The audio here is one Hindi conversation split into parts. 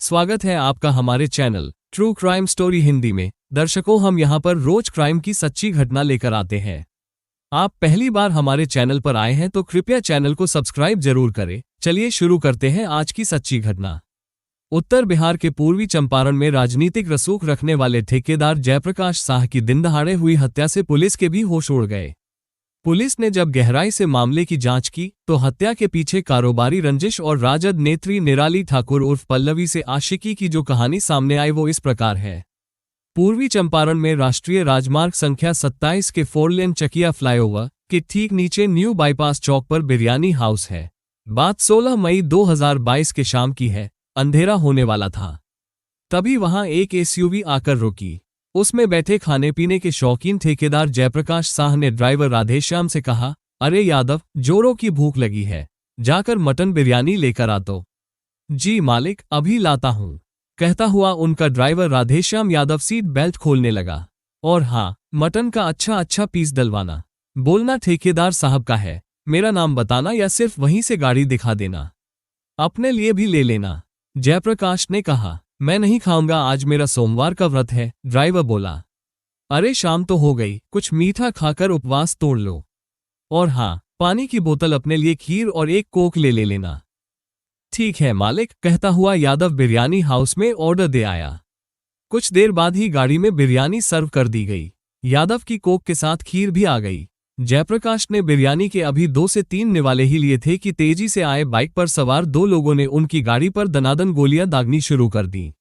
स्वागत है आपका हमारे channel true crime story Hindi में। दर्शकों, हम यहाँ पर रोज क्राइम की सच्ची घटना लेकर आते हैं। आप पहली बार हमारे चैनल पर आए हैं तो कृपया चैनल को सब्सक्राइब जरूर करें। चलिए शुरू करते हैं आज की सच्ची घटना। उत्तर बिहार के पूर्वी चंपारण में राजनीतिक रसूख रखने वाले ठेकेदार जयप्रकाश साह की दिनदहाड़े हुई हत्या से पुलिस के भी होश उड़ गए। पुलिस ने जब गहराई से मामले की जांच की तो हत्या के पीछे कारोबारी रंजिश और राजद नेत्री निराली ठाकुर उर्फ पल्लवी से आशिकी की जो कहानी सामने आई वो इस प्रकार है। पूर्वी चंपारण में राष्ट्रीय राजमार्ग संख्या 27 के 4 लेन चकिया फ्लाईओवर के ठीक नीचे न्यू बाईपास चौक पर बिरयानी हाउस है। बात 16 मई 2022 के शाम की है। अंधेरा होने वाला था, तभी वहां एक एसयूवी आकर रुकी। उसमें बैठे खाने पीने के शौकीन ठेकेदार जयप्रकाश साह ने ड्राइवर राधेश्याम से कहा, अरे यादव, जोरों की भूख लगी है, जाकर मटन बिरयानी लेकर आ तो। जी मालिक, अभी लाता हूं, कहता हुआ उनका driver Radheshyam Yadav seat belt खोलने लगा। और हाँ, मटन का अच्छा पीस डलवाना। बोलना ठेकेदार साहब का है, मेरा नाम बताना या सिर्फ वहीं से गाड़ी दिखा देना, अपने लिए भी ले लेना। जयप्रकाश ने कहा, मैं नहीं खाऊंगा, आज मेरा सोमवार का व्रत है। ड्राइवर बोला, अरे शाम तो हो गई, कुछ मीठा खाकर उपवास तोड़ लो। और हाँ, पानी की बोतल अपने लिए, खीर और एक कोक ले लेना। ठीक है मालिक, कहता हुआ यादव बिरयानी हाउस में ऑर्डर दे आया। कुछ देर बाद ही गाड़ी में बिरयानी सर्व कर दी गई। यादव की कोक के साथ खीर भी आ गई। जयप्रकाश ने बिरयानी के अभी 2 से 3 निवाले ही लिए थे कि तेजी से आए बाइक पर सवार 2 लोगों ने उनकी गाड़ी पर दनादन गोलियां दागनी शुरू कर दी।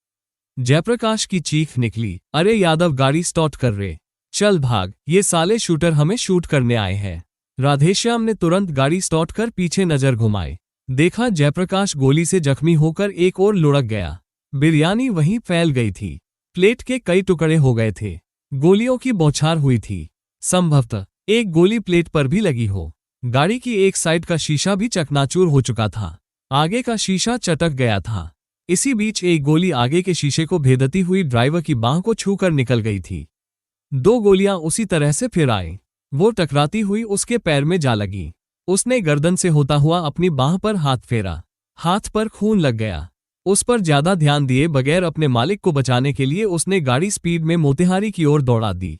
जयप्रकाश की चीख निकली, अरे यादव, गाड़ी स्टार्ट कर रे, चल भाग, ये साले शूटर हमें शूट करने आए हैं। राधेश्याम ने तुरंत गाड़ी स्टार्ट कर पीछे नजर घुमाए। देखा जयप्रकाश गोली से जख्मी होकर एक और लुढ़क गया। बिरयानी वहीं फैल गई थी। प्लेट के कई टुकड़े हो गए थे। गोलियों की बौछार हुई थी। संभवतः एक गोली प्लेट पर भी लगी हो। गाड़ी की एक साइड का शीशा भी चकनाचूर हो चुका था। आगे का शीशा चटक गया था। इसी बीच एक गोली आगे के शीशे को भेदती हुई ड्राइवर की बांह को छूकर निकल गई थी। 2 गोलियां उसी तरह से फिर आईं। वो टकराती हुई उसके पैर में जा लगी। उसने गर्दन से होता हुआ अपनी बांह पर हाथ फेरा। हाथ पर खून लग गया। उस पर ज्यादा ध्यान दिए बगैर अपने मालिक को बचाने के लिए उसने गाड़ी स्पीड में मोतिहारी की ओर दौड़ा दी।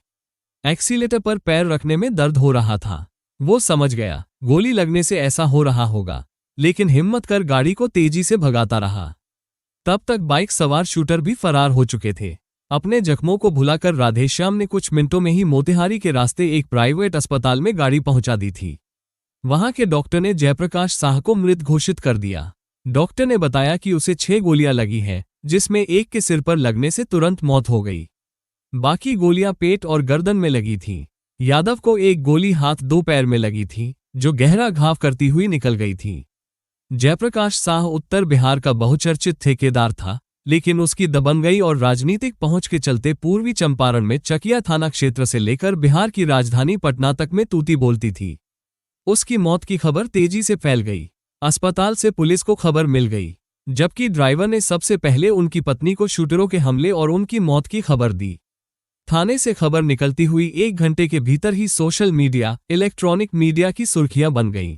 एक्सीलेटर पर पैर रखने में दर्द हो रहा था। वो समझ गया गोली लगने से ऐसा हो रहा होगा, लेकिन हिम्मत कर गाड़ी को तेजी से भगाता रहा। तब तक बाइक सवार शूटर भी फरार हो चुके थे। अपने जख्मों को भुलाकर राधेश्याम ने कुछ मिनटों में ही मोतिहारी के रास्ते एक प्राइवेट अस्पताल में गाड़ी पहुंचा दी थी। वहां के डॉक्टर ने जयप्रकाश साह को मृत घोषित कर दिया। डॉक्टर ने बताया कि उसे 6 गोलियां लगी हैं, जिसमें एक के सिर पर लगने से तुरंत मौत हो गई। बाकी गोलियां पेट और गर्दन में लगी थीं। यादव को एक गोली हाथ 2 पैर में लगी थी, जो गहरा घाव करती हुई निकल गई थी। जयप्रकाश साह उत्तर बिहार का बहुचर्चित ठेकेदार था, लेकिन उसकी दबंगई और राजनीतिक पहुंच के चलते पूर्वी चंपारण में चकिया थाना क्षेत्र से लेकर बिहार की राजधानी पटना तक में तूती बोलती थी। उसकी मौत की खबर तेजी से फैल गई। अस्पताल से पुलिस को खबर मिल गई, जबकि ड्राइवर ने सबसे पहले उनकी पत्नी को शूटरों के हमले और उनकी मौत की खबर दी। थाने से खबर निकलती हुई 1 घंटे के भीतर ही सोशल मीडिया, इलेक्ट्रॉनिक मीडिया की सुर्खियां बन गईं।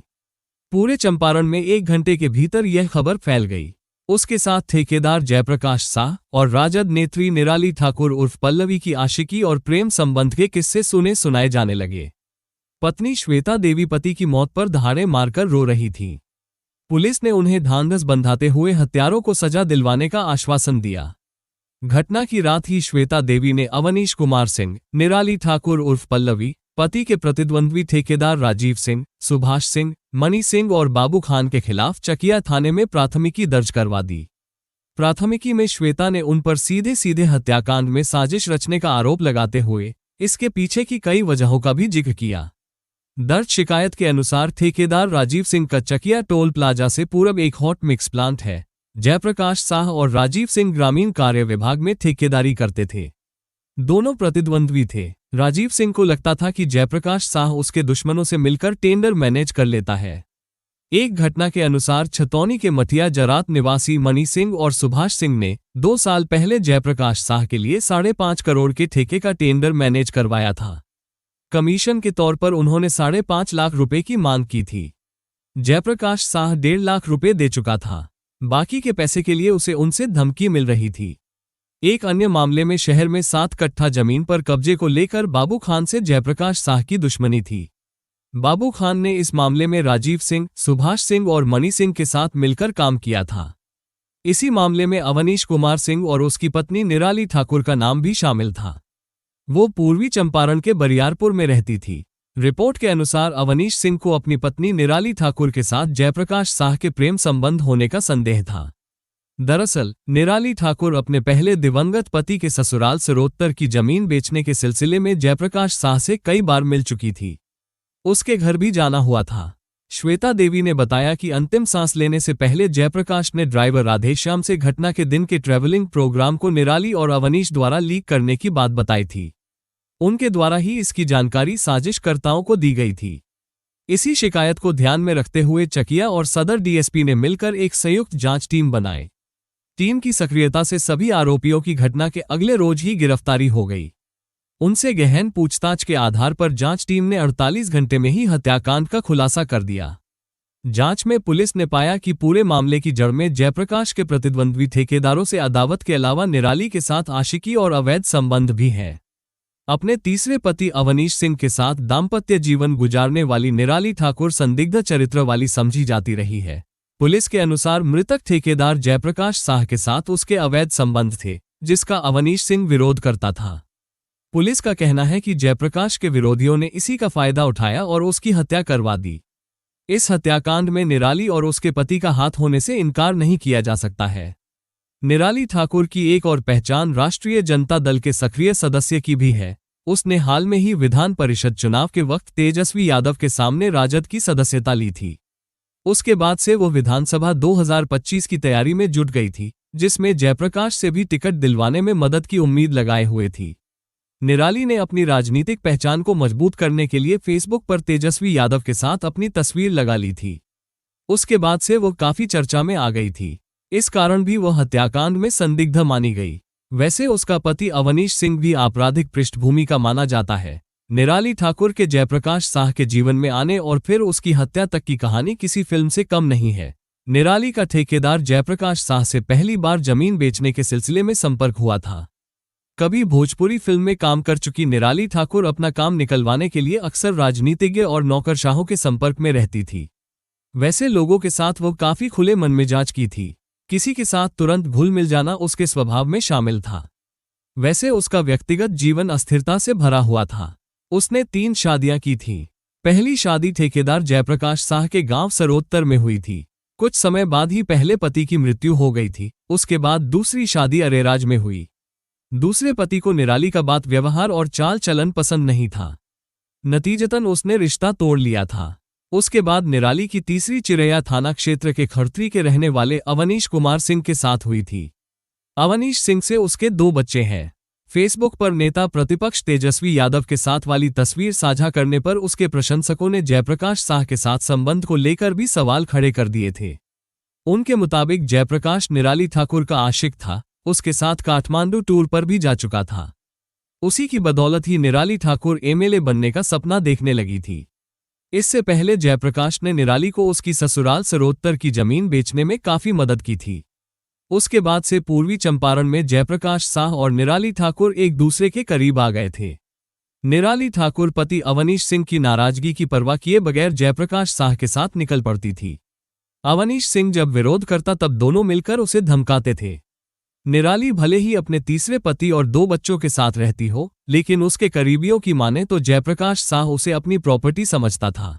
पूरे चंपारण में 1 घंटे के भीतर यह खबर फैल गई। उसके साथ ठेकेदार जयप्रकाश साह और राजद नेत्री निराली ठाकुर उर्फ पल्लवी की आशिकी और प्रेम संबंध के किस्से सुने सुनाए जाने लगे। पत्नी श्वेता देवी पति की मौत पर दहाड़े मारकर रो रही थी। पुलिस ने उन्हें ढांढस बंधाते हुए हत्यारों को सजा दिलवाने का आश्वासन दिया। घटना की रात ही श्वेता देवी ने अवनीश कुमार सिंह, निराली ठाकुर उर्फ पल्लवी, पति के प्रतिद्वंद्वी ठेकेदार राजीव सिंह, सुभाष सिंह, मनी सिंह और बाबू खान के खिलाफ चकिया थाने में प्राथमिकी दर्ज करवा दी। प्राथमिकी में श्वेता ने उन पर सीधे सीधे हत्याकांड में साजिश रचने का आरोप लगाते हुए इसके पीछे की कई वजहों का भी जिक्र किया। दर्ज शिकायत के अनुसार ठेकेदार राजीव सिंह का चकिया टोल प्लाजा से पूरब एक हॉट मिक्स प्लांट है। जयप्रकाश साह और राजीव सिंह ग्रामीण कार्य विभाग में ठेकेदारी करते थे। दोनों प्रतिद्वंद्वी थे। राजीव सिंह को लगता था कि जयप्रकाश साह उसके दुश्मनों से मिलकर टेंडर मैनेज कर लेता है। एक घटना के अनुसार छतौनी के मठिया जरात निवासी मनी सिंह और सुभाष सिंह ने 2 साल पहले जयप्रकाश साह के लिए 5.5 करोड़ के ठेके का टेंडर मैनेज करवाया था। कमीशन के तौर पर उन्होंने 5.5 लाख रुपए की मांग की थी। जयप्रकाश साह 1.5 लाख रुपए दे चुका था। बाकी के पैसे के लिए उसे उनसे धमकी मिल रही थी। एक अन्य मामले में शहर में 7 कट्ठा जमीन पर कब्जे को लेकर बाबू खान से जयप्रकाश साह की दुश्मनी थी। बाबू खान ने इस मामले में राजीव सिंह, सुभाष सिंह और मणि सिंह के साथ मिलकर काम किया था। इसी मामले में अवनीश कुमार सिंह और उसकी पत्नी निराली ठाकुर का नाम भी शामिल था। वो पूर्वी चंपारण के बरियारपुर में रहती थी। रिपोर्ट के अनुसार अवनीश सिंह को अपनी पत्नी निराली ठाकुर के साथ जयप्रकाश साह के प्रेम संबंध होने का संदेह था। दरअसल निराली ठाकुर अपने पहले दिवंगत पति के ससुराल सरोत्तर की जमीन बेचने के सिलसिले में जयप्रकाश साह से कई बार मिल चुकी थी। उसके घर भी जाना हुआ था। श्वेता देवी ने बताया कि अंतिम सांस लेने से पहले जयप्रकाश ने ड्राइवर राधेश्याम से घटना के दिन के ट्रैवलिंग प्रोग्राम को निराली और अवनीश द्वारा लीक करने की बात बताई थी। उनके द्वारा ही इसकी जानकारी साजिशकर्ताओं को दी गई थी। इसी शिकायत को ध्यान में रखते हुए चकिया और सदर डीएसपी ने मिलकर एक संयुक्त जांच टीम बनाई। टीम की सक्रियता से सभी आरोपियों की घटना के अगले रोज ही गिरफ्तारी हो गई। उनसे गहन पूछताछ के आधार पर जांच टीम ने 48 घंटे में ही हत्याकांड का खुलासा कर दिया। जांच में पुलिस ने पाया कि पूरे मामले की जड़ में जयप्रकाश के प्रतिद्वंद्वी ठेकेदारों से अदावत के अलावा निराली के साथ आशिकी और अवैध संबंध भी है। अपने तीसरे पति अवनीश सिंह के साथ दाम्पत्य जीवन गुजारने वाली निराली ठाकुर संदिग्ध चरित्र वाली समझी जाती रही है। पुलिस के अनुसार मृतक ठेकेदार जयप्रकाश साह के साथ उसके अवैध संबंध थे, जिसका अवनीश सिंह विरोध करता था। पुलिस का कहना है कि जयप्रकाश के विरोधियों ने इसी का फायदा उठाया और उसकी हत्या करवा दी। इस हत्याकांड में निराली और उसके पति का हाथ होने से इनकार नहीं किया जा सकता है। निराली ठाकुर की एक और पहचान राष्ट्रीय जनता दल के सक्रिय सदस्य की भी है। उसने हाल में ही विधान परिषद चुनाव के वक्त तेजस्वी यादव के सामने राजद की सदस्यता ली थी। उसके बाद से वो विधानसभा 2025 की तैयारी में जुट गई थी, जिसमें जयप्रकाश से भी टिकट दिलवाने में मदद की उम्मीद लगाए हुए थी। निराली ने अपनी राजनीतिक पहचान को मजबूत करने के लिए फेसबुक पर तेजस्वी यादव के साथ अपनी तस्वीर लगा ली थी। उसके बाद से वो काफी चर्चा में आ गई थी। इस कारण भी वह हत्याकांड में संदिग्ध मानी गई। वैसे उसका पति अवनीश सिंह भी आपराधिक पृष्ठभूमि का माना जाता है। निराली ठाकुर के जयप्रकाश साह के जीवन में आने और फिर उसकी हत्या तक की कहानी किसी फिल्म से कम नहीं है। निराली का ठेकेदार जयप्रकाश साह से पहली बार जमीन बेचने के सिलसिले में संपर्क हुआ था। कभी भोजपुरी फिल्म में काम कर चुकी निराली ठाकुर अपना काम निकलवाने के लिए अक्सर राजनीतिज्ञ और नौकरशाहों के संपर्क में रहती थी। वैसे लोगों के साथ वो काफी खुले मन मिजाज की थी। किसी के साथ तुरंत घुल मिल जाना उसके स्वभाव में शामिल था। वैसे उसका व्यक्तिगत जीवन अस्थिरता से भरा हुआ था। उसने 3 शादियां की थीं। पहली शादी ठेकेदार जयप्रकाश साह के गांव सरोत्तर में हुई थी। कुछ समय बाद ही पहले पति की मृत्यु हो गई थी। उसके बाद दूसरी शादी अरेराज में हुई। दूसरे पति को निराली का बात व्यवहार और चाल चलन पसंद नहीं था। नतीजतन उसने रिश्ता तोड़ लिया था। उसके बाद निराली की तीसरी चिरैया थाना क्षेत्र के खड़तरी के रहने वाले अवनीश कुमार सिंह के साथ हुई थी। अवनीश सिंह से उसके 2 बच्चे हैं। फेसबुक पर नेता प्रतिपक्ष तेजस्वी यादव के साथ वाली तस्वीर साझा करने पर उसके प्रशंसकों ने जयप्रकाश साह के साथ संबंध को लेकर भी सवाल खड़े कर दिए थे। उनके मुताबिक जयप्रकाश निराली ठाकुर का आशिक था। उसके साथ काठमांडू टूर पर भी जा चुका था। उसी की बदौलत ही निराली ठाकुर एमएलए बनने का सपना देखने लगी थी। इससे पहले जयप्रकाश ने निराली को उसकी ससुराल सरोत्तर की जमीन बेचने में काफी मदद की थी। उसके बाद से पूर्वी चंपारण में जयप्रकाश साह और निराली ठाकुर एक दूसरे के करीब आ गए थे। निराली ठाकुर पति अवनीश सिंह की नाराजगी की परवाह किए बगैर जयप्रकाश साह के साथ निकल पड़ती थी। अवनीश सिंह जब विरोध करता तब दोनों मिलकर उसे धमकाते थे। निराली भले ही अपने तीसरे पति और 2 बच्चों के साथ रहती हो, लेकिन उसके करीबियों की माने तो जयप्रकाश साह उसे अपनी प्रॉपर्टी समझता था।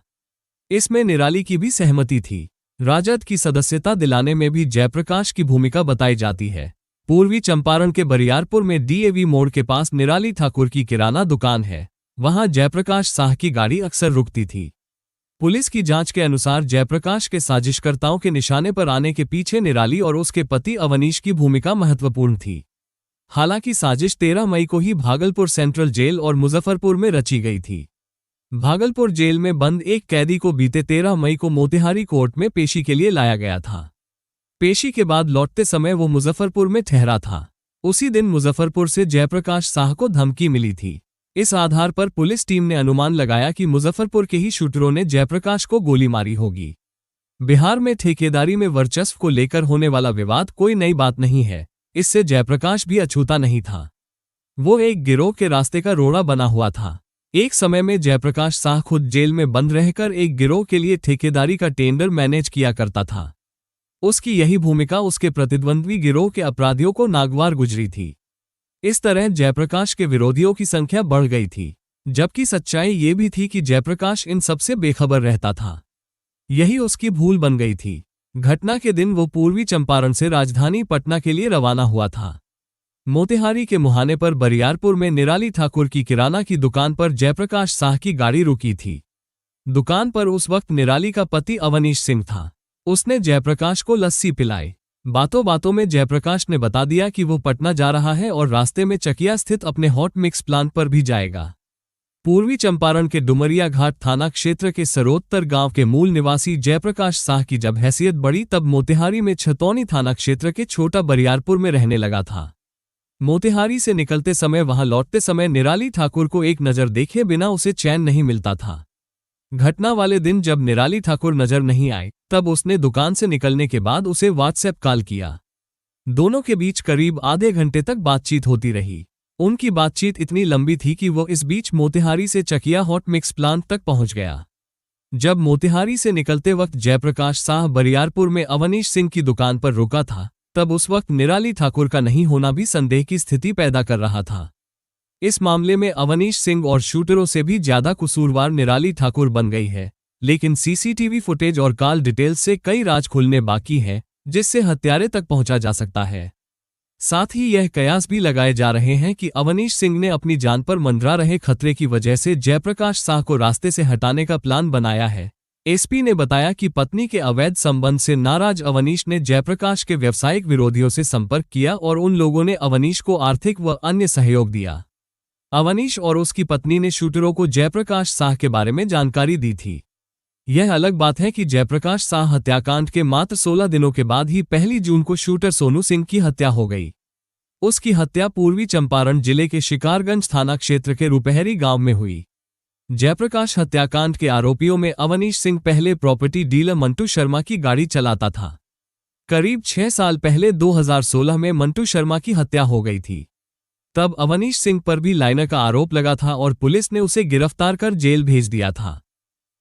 इसमें निराली की भी सहमति थी। राजद की सदस्यता दिलाने में भी जयप्रकाश की भूमिका बताई जाती है। पूर्वी चंपारण के बरियारपुर में डीएवी मोड़ के पास निराली ठाकुर की किराना दुकान है। वहां जयप्रकाश साह की गाड़ी अक्सर रुकती थी। पुलिस की जांच के अनुसार जयप्रकाश के साजिशकर्ताओं के निशाने पर आने के पीछे निराली और उसके पति अवनीश की भूमिका महत्वपूर्ण थी। हालांकि साजिश 13 मई को ही भागलपुर सेंट्रल जेल और मुजफ्फरपुर में रची गई थी। भागलपुर जेल में बंद एक कैदी को बीते 13 मई को मोतिहारी कोर्ट में पेशी के लिए लाया गया था। पेशी के बाद लौटते समय वो मुजफ्फरपुर में ठहरा था। उसी दिन मुजफ्फरपुर से जयप्रकाश साह को धमकी मिली थी। इस आधार पर पुलिस टीम ने अनुमान लगाया कि मुजफ्फरपुर के ही शूटरों ने जयप्रकाश को गोली मारी होगी। बिहार में ठेकेदारी में वर्चस्व को लेकर होने वाला विवाद कोई नई बात नहीं है। इससे जयप्रकाश भी अछूता नहीं था। वो एक गिरोह के रास्ते का रोड़ा बना हुआ था। एक समय में जयप्रकाश साह खुद जेल में बंद रहकर एक गिरोह के लिए ठेकेदारी का टेंडर मैनेज किया करता था। उसकी यही भूमिका उसके प्रतिद्वंद्वी गिरोह के अपराधियों को नागवार गुजरी थी। इस तरह जयप्रकाश के विरोधियों की संख्या बढ़ गई थी, जबकि सच्चाई ये भी थी कि जयप्रकाश इन सबसे बेखबर रहता था। यही उसकी भूल बन गई थी। घटना के दिन वो पूर्वी चंपारण से राजधानी पटना के लिए रवाना हुआ था। मोतिहारी के मुहाने पर बरियारपुर में निराली ठाकुर की किराना की दुकान पर जयप्रकाश साह की गाड़ी रुकी थी। दुकान पर उस वक्त निराली का पति अवनीश सिंह था। उसने जयप्रकाश को लस्सी पिलाई। बातों बातों में जयप्रकाश ने बता दिया कि वो पटना जा रहा है और रास्ते में चकिया स्थित अपने हॉट मिक्स प्लांट पर भी जाएगा। पूर्वी चंपारण के डुमरिया घाट थाना क्षेत्र के सरोत्तर गांव के मूल निवासी जयप्रकाश साह की जब हैसियत बढ़ी तब मोतिहारी में छतौनी थाना क्षेत्र के छोटा बरियारपुर में रहने लगा था। मोतिहारी से निकलते समय वहां लौटते समय निराली ठाकुर को एक नज़र देखे बिना उसे चैन नहीं मिलता था। घटना वाले दिन जब निराली ठाकुर नजर नहीं आए तब उसने दुकान से निकलने के बाद उसे व्हाट्सएप कॉल किया। दोनों के बीच करीब आधे घंटे तक बातचीत होती रही। उनकी बातचीत इतनी लंबी थी कि वो इस बीच मोतिहारी से चकिया हॉट मिक्स प्लांट तक पहुंच गया। जब मोतिहारी से निकलते वक्त जयप्रकाश साह बरियारपुर में अवनीश सिंह की दुकान पर रुका था, तब उस वक्त निराली ठाकुर का नहीं होना भी संदेह की स्थिति पैदा कर रहा था। इस मामले में अवनीश सिंह और शूटरों से भी ज्यादा कसूरवार निराली ठाकुर बन गई है, लेकिन सीसीटीवी फुटेज और कॉल डिटेल्स से कई राज खुलने बाकी हैं, जिससे हत्यारे तक पहुंचा जा सकता है। साथ ही यह कयास भी लगाए जा रहे हैं कि अवनीश सिंह ने अपनी जान पर मंडरा रहे खतरे की वजह से जयप्रकाश साह को रास्ते से हटाने का प्लान बनाया है। एसपी ने बताया कि पत्नी के अवैध संबंध से नाराज अवनीश ने जयप्रकाश के व्यावसायिक विरोधियों से संपर्क किया और उन लोगों ने अवनीश को आर्थिक व अन्य सहयोग दिया। अवनीश और उसकी पत्नी ने शूटरों को जयप्रकाश साह के बारे में जानकारी दी थी। यह अलग बात है कि जयप्रकाश साह हत्याकांड के मात्र 16 दिनों के बाद ही 1 जून को शूटर सोनू सिंह की हत्या हो गई। उसकी हत्या पूर्वी चंपारण जिले के शिकारगंज थाना क्षेत्र के रुपहरी गांव में हुई। जयप्रकाश हत्याकांड के आरोपियों में अवनीश सिंह पहले प्रॉपर्टी डीलर मंटू शर्मा की गाड़ी चलाता था। करीब 6 साल पहले 2016 में मंटू शर्मा की हत्या हो गई थी। तब अवनीश सिंह पर भी लाइनर का आरोप लगा था और पुलिस ने उसे गिरफ्तार कर जेल भेज दिया था।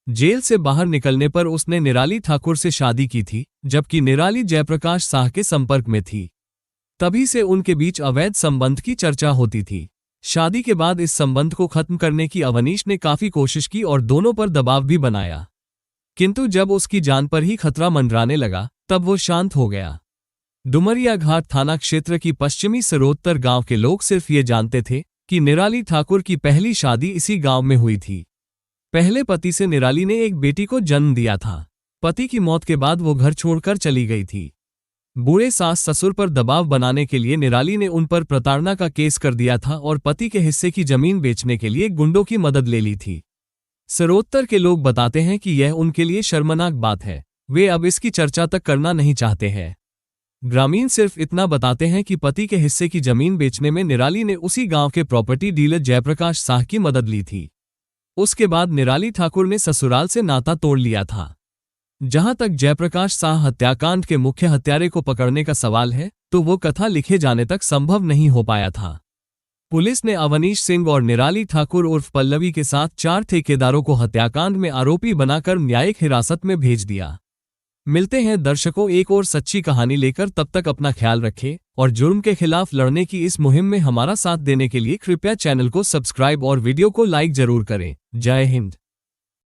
जेल से बाहर निकलने पर उसने निराली ठाकुर से शादी की थी, जबकि निराली जयप्रकाश साह के संपर्क में थी। तभी से उनके बीच अवैध संबंध की चर्चा होती थी। शादी के बाद इस संबंध को खत्म करने की अवनीश ने काफी कोशिश की और दोनों पर दबाव भी बनाया, किंतु जब उसकी जान पर ही खतरा मंडराने लगा तब वो शांत हो गया। डुमरिया घाट थाना क्षेत्र की पश्चिमी सरोत्तर गांव के लोग सिर्फ ये जानते थे कि निराली ठाकुर की पहली शादी इसी गांव में हुई थी। पहले पति से निराली ने एक बेटी को जन्म दिया था। पति की मौत के बाद वो घर छोड़कर चली गई थी। बूढ़े सास ससुर पर दबाव बनाने के लिए निराली ने उन पर प्रताड़ना का केस कर दिया था और पति के हिस्से की जमीन बेचने के लिए गुंडों की मदद ले ली थी। सरोत्तर के लोग बताते हैं कि यह उनके लिए शर्मनाक बात है। वे अब इसकी चर्चा तक करना नहीं चाहते हैं। ग्रामीण सिर्फ इतना बताते हैं कि पति के हिस्से की जमीन बेचने में निराली ने उसी गांव के प्रॉपर्टी डीलर जयप्रकाश साह की मदद ली थी। उसके बाद निराली ठाकुर ने ससुराल से नाता तोड़ लिया था। जहां तक जयप्रकाश साह हत्याकांड के मुख्य हत्यारे को पकड़ने का सवाल है, तो वो कथा लिखे जाने तक संभव नहीं हो पाया था। पुलिस ने अवनीश सिंह और निराली ठाकुर उर्फ पल्लवी के साथ 4 ठेकेदारों को हत्याकांड में आरोपी बनाकर न्यायिक हिरासत में भेज दिया। मिलते हैं दर्शकों एक और सच्ची कहानी लेकर। तब तक अपना ख्याल रखें और जुर्म के खिलाफ लड़ने की इस मुहिम में हमारा साथ देने के लिए कृपया चैनल को सब्सक्राइब और वीडियो को लाइक जरूर करें। जय हिंद।